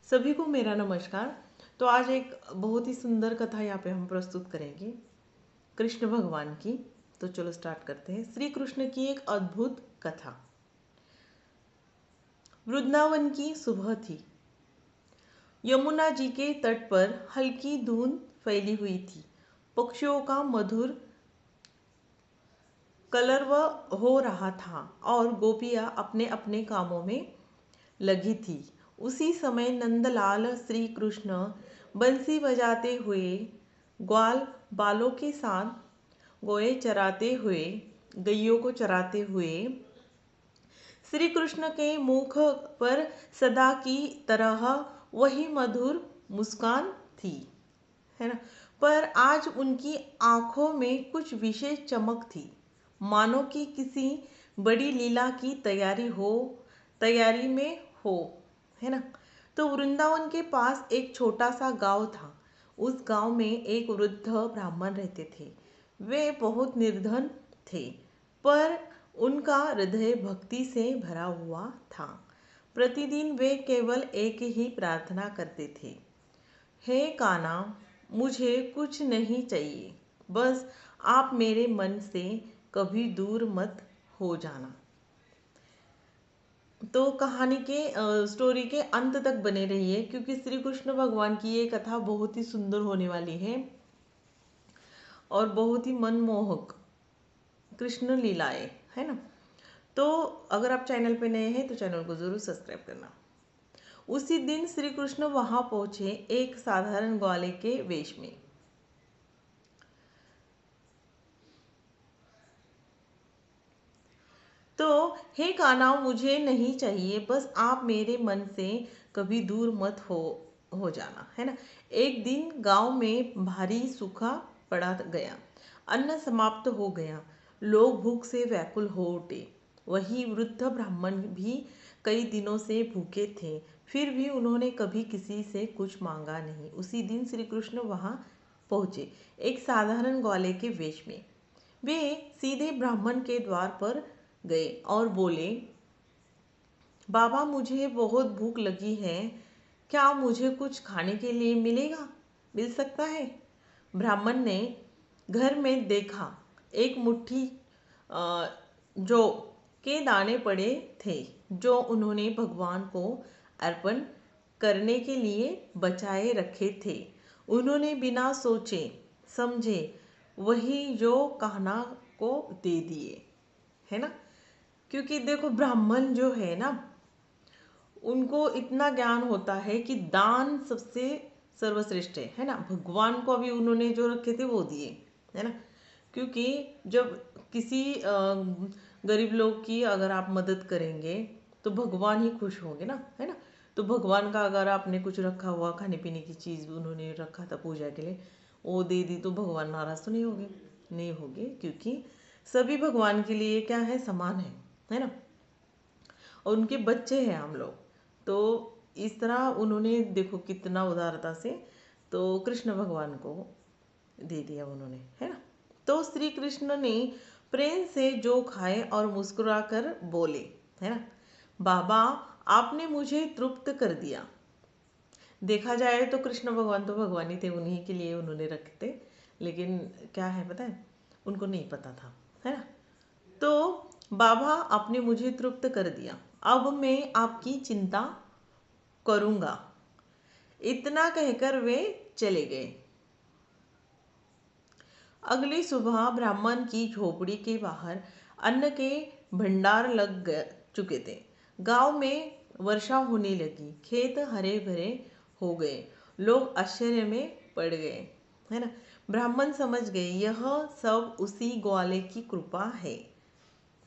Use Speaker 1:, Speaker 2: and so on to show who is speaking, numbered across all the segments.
Speaker 1: सभी को मेरा नमस्कार। तो आज एक बहुत ही सुंदर कथा यहाँ पे हम प्रस्तुत करेंगे कृष्ण भगवान की। तो चलो स्टार्ट करते हैं। श्री कृष्ण की एक अद्भुत कथा। वृंदावन की सुबह थी। यमुना जी के तट पर हल्की धुंध फैली हुई थी। पक्षियों का मधुर कलरव हो रहा था और गोपियाँ अपने अपने कामों में लगी थी। उसी समय नंदलाल श्री कृष्ण बंसी बजाते हुए ग्वाल बालों के साथ गोए चराते हुए गैयों को चराते हुए श्री कृष्ण के मुख पर सदा की तरह वही मधुर मुस्कान थी, है ना। पर आज उनकी आंखों में कुछ विशेष चमक थी, मानो कि किसी बड़ी लीला की तैयारी में हो, है ना। तो वृंदावन के पास एक छोटा सा गांव था। उस गांव में एक वृद्ध ब्राह्मण रहते थे। वे बहुत निर्धन थे, पर उनका हृदय भक्ति से भरा हुआ था। प्रतिदिन वे केवल एक ही प्रार्थना करते थे, हे कान्हा, मुझे कुछ नहीं चाहिए, बस आप मेरे मन से कभी दूर मत हो जाना। तो कहानी के स्टोरी के अंत तक बने रहिए, क्योंकि श्री कृष्ण भगवान की ये कथा बहुत ही सुंदर होने वाली है और बहुत ही मनमोहक कृष्ण लीलाएं, है ना। तो अगर आप चैनल पे नए हैं तो चैनल को जरूर सब्सक्राइब करना। उसी दिन श्री कृष्ण वहां पहुंचे एक साधारण ग्वाले के वेश में। तो हे कान्हा, मुझे नहीं चाहिए, बस आप मेरे मन से कभी दूर मत हो जाना, है ना। एक दिन गांव में भारी सूखा पड़ा गया। अन्न समाप्त हो गया। लोग भूख से व्याकुल हो उठे। वही वृद्ध ब्राह्मण भी कई दिनों से भूखे थे, फिर भी उन्होंने कभी किसी से कुछ मांगा नहीं। उसी दिन श्री कृष्ण वहां पहुंचे एक साधारण ग्वाले के वेश में। वे सीधे ब्राह्मण के द्वार पर गए और बोले, बाबा, मुझे बहुत भूख लगी है, क्या मुझे कुछ खाने के लिए मिल सकता है। ब्राह्मण ने घर में देखा, एक मुट्ठी जौ के दाने पड़े थे, जो उन्होंने भगवान को अर्पण करने के लिए बचाए रखे थे। उन्होंने बिना सोचे समझे वही जो कान्हा को दे दिए, है ना। क्योंकि देखो, ब्राह्मण जो है ना, उनको इतना ज्ञान होता है कि दान सबसे सर्वश्रेष्ठ है ना। भगवान को अभी उन्होंने जो रखे थे वो दिए, है ना। क्योंकि जब किसी गरीब लोग की अगर आप मदद करेंगे तो भगवान ही खुश होंगे ना, है ना। तो भगवान का अगर आपने कुछ रखा हुआ खाने पीने की चीज़ उन्होंने रखा था पूजा के लिए, वो दे दी, तो भगवान नाराज तो नहीं होंगे, क्योंकि सभी भगवान के लिए क्या है, समान है ना। और उनके बच्चे हैं हम लोग। तो इस तरह उन्होंने देखो कितना उदारता से तो कृष्ण भगवान को दे दिया उन्होंने, है ना। तो श्री कृष्ण ने प्रेम से जो खाए और मुस्कुराकर बोले, है ना, बाबा, आपने मुझे तृप्त कर दिया। देखा जाए तो कृष्ण भगवान तो भगवान ही थे, उन्हीं के लिए उन्होंने रखे थे, लेकिन क्या है पता है, उनको नहीं पता था, है ना। तो बाबा, आपने मुझे तृप्त कर दिया, अब मैं आपकी चिंता करूंगा। इतना कहकर वे चले गए। अगली सुबह ब्राह्मण की झोपड़ी के बाहर अन्न के भंडार चुके थे। गांव में वर्षा होने लगी। खेत हरे भरे हो गए। लोग आश्चर्य में पड़ गए, है ना। ब्राह्मण समझ गए यह सब उसी ग्वाले की कृपा है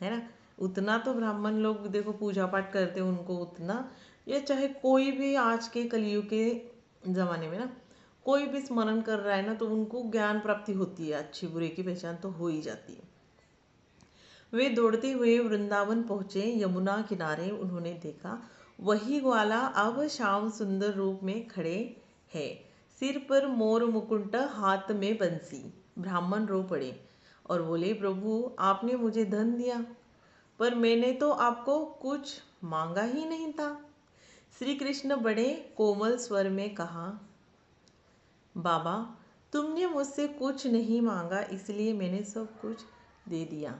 Speaker 1: ना। उतना तो ब्राह्मण लोग देखो पूजा पाठ करते हैं, उनको उतना, या चाहे कोई भी आज के कलयुग के ज़माने में ना कोई भी स्मरण कर रहा है ना, तो उनको ज्ञान प्राप्ति होती है, अच्छी बुरे की पहचान तो हो ही जाती है। वे दौड़ते हुए वृंदावन पहुंचे। यमुना किनारे उन्होंने देखा वही ग्वाला अब श्याम सुंदर रूप में खड़े है, सिर पर मोर मुकुट, हाथ में बंसी। ब्राह्मण रो पड़े और बोले, प्रभु, आपने मुझे धन दिया, पर मैंने तो आपको कुछ मांगा ही नहीं था। श्री कृष्ण बड़े कोमल स्वर में कहा, बाबा तुमने मुझसे कुछ नहीं मांगा इसलिए मैंने सब कुछ दे दिया।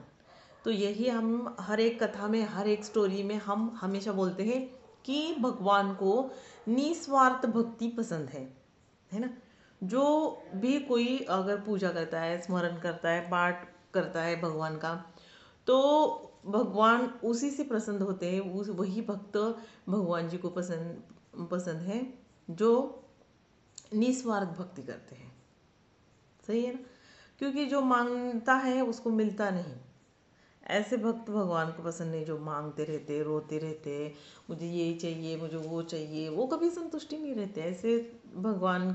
Speaker 1: तो यही हम हर एक कथा में, हर एक स्टोरी में हम हमेशा बोलते हैं कि भगवान को निस्वार्थ भक्ति पसंद है ना। जो भी कोई अगर पूजा करता है, स्मरण करता है, पाठ करता है भगवान का, तो भगवान उसी से प्रसन्न होते हैं। उस वही भक्त भगवान जी को पसंद पसंद है जो निस्वार्थ भक्ति करते हैं। सही है ना, क्योंकि जो मांगता है उसको मिलता नहीं। ऐसे भक्त भगवान को पसंद नहीं जो मांगते रहते, रोते रहते, मुझे ये चाहिए, मुझे वो चाहिए, वो कभी संतुष्टि नहीं रहते। ऐसे भगवान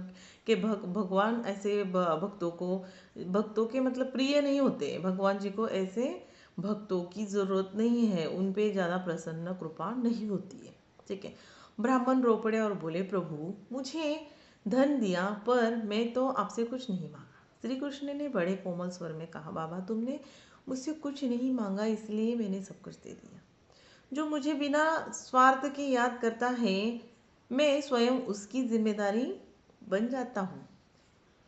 Speaker 1: के भगवान ऐसे भक्तों के मतलब प्रिय नहीं होते। भगवान जी को ऐसे भक्तों की ज़रूरत नहीं है, उन पे ज़्यादा प्रसन्न कृपा नहीं होती है। ठीक है। ब्राह्मण रो पड़े और बोले, प्रभु मुझे धन दिया पर मैं तो आपसे कुछ नहीं मांगा। श्री कृष्ण ने बड़े कोमल स्वर में कहा, बाबा तुमने मुझसे कुछ नहीं मांगा इसलिए मैंने सब कुछ दे दिया। जो मुझे बिना स्वार्थ के याद करता है मैं स्वयं उसकी जिम्मेदारी बन जाता हूँ।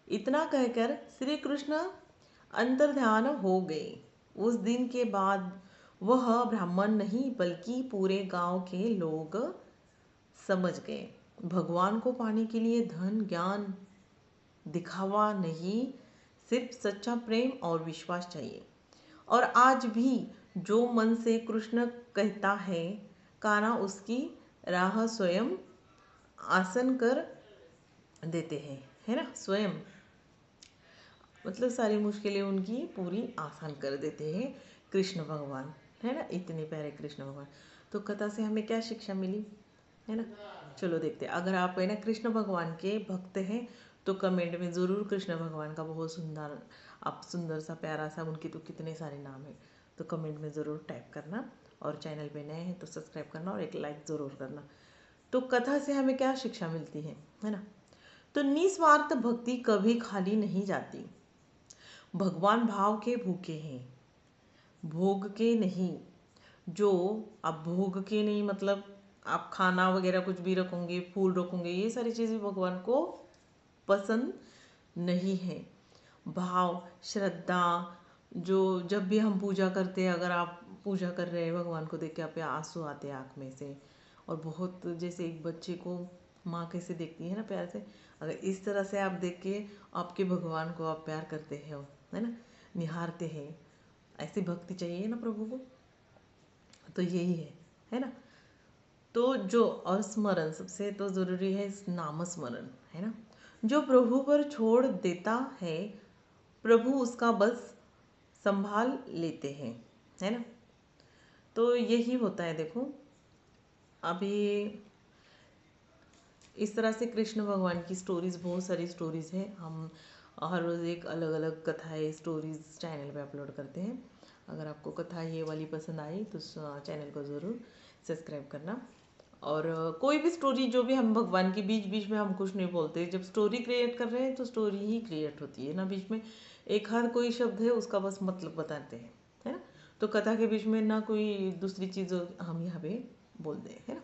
Speaker 1: इतना कहकर श्री कृष्ण अंतर्ध्यान हो गए। उस दिन के बाद वह ब्राह्मण नहीं बल्कि पूरे गांव के लोग समझ गए, भगवान को पाने के लिए धन, ज्ञान, दिखावा नहीं, सिर्फ सच्चा प्रेम और विश्वास चाहिए। और आज भी जो मन से कृष्ण कहता है, कान्हा उसकी राह स्वयं आसन कर देते हैं, है ना। स्वयं मतलब सारी मुश्किलें उनकी पूरी आसान कर देते हैं कृष्ण भगवान, है ना। इतने प्यारे कृष्ण भगवान। तो कथा से हमें क्या शिक्षा मिली, है ना। चलो देखते हैं। अगर आप है ना कृष्ण भगवान के भक्त हैं तो कमेंट में ज़रूर कृष्ण भगवान का बहुत सुंदर, आप सुंदर सा प्यारा सा, उनके तो कितने सारे नाम हैं, तो कमेंट में ज़रूर टाइप करना। और चैनल पे नए हैं तो सब्सक्राइब करना और एक लाइक ज़रूर करना। तो कथा से हमें क्या शिक्षा मिलती है ना। तो निस्वार्थ भक्ति कभी खाली नहीं जाती। भगवान भाव के भूखे हैं, भोग के नहीं। जो आप भोग के नहीं मतलब आप खाना वगैरह कुछ भी रखोगे, फूल रखोगे, ये सारी चीज़ें भगवान को पसंद नहीं है। भाव, श्रद्धा, जो जब भी हम पूजा करते हैं, अगर आप पूजा कर रहे हैं भगवान को देख के आप पे आंसू आते हैं आँख में से, और बहुत जैसे एक बच्चे को माँ कैसे देखती है ना प्यार से, अगर इस तरह से आप देख के आपके भगवान को आप प्यार करते हैं, है ना, निहारते हैं, ऐसी भक्ति चाहिए ना प्रभु को। तो यही है ना। तो जो और स्मरण सबसे तो ज़रूरी है, नाम स्मरण, है ना। जो प्रभु पर छोड़ देता है प्रभु उसका बस संभाल लेते हैं, है ना। तो यही होता है। देखो अभी इस तरह से कृष्ण भगवान की स्टोरीज़, बहुत सारी स्टोरीज़ हैं। हम हर रोज़ एक अलग अलग कथाएँ, स्टोरीज़ चैनल पे अपलोड करते हैं। अगर आपको कथा ये वाली पसंद आई तो चैनल को ज़रूर सब्सक्राइब करना। और कोई भी स्टोरी जो भी हम भगवान के बीच बीच में हम कुछ नहीं बोलते, जब स्टोरी क्रिएट कर रहे हैं तो स्टोरी ही क्रिएट होती है ना। बीच में एक हर कोई शब्द है उसका बस मतलब बताते हैं, है ना। तो कथा के बीच में ना कोई दूसरी चीज़ हम यहाँ पे बोल दें, है ना।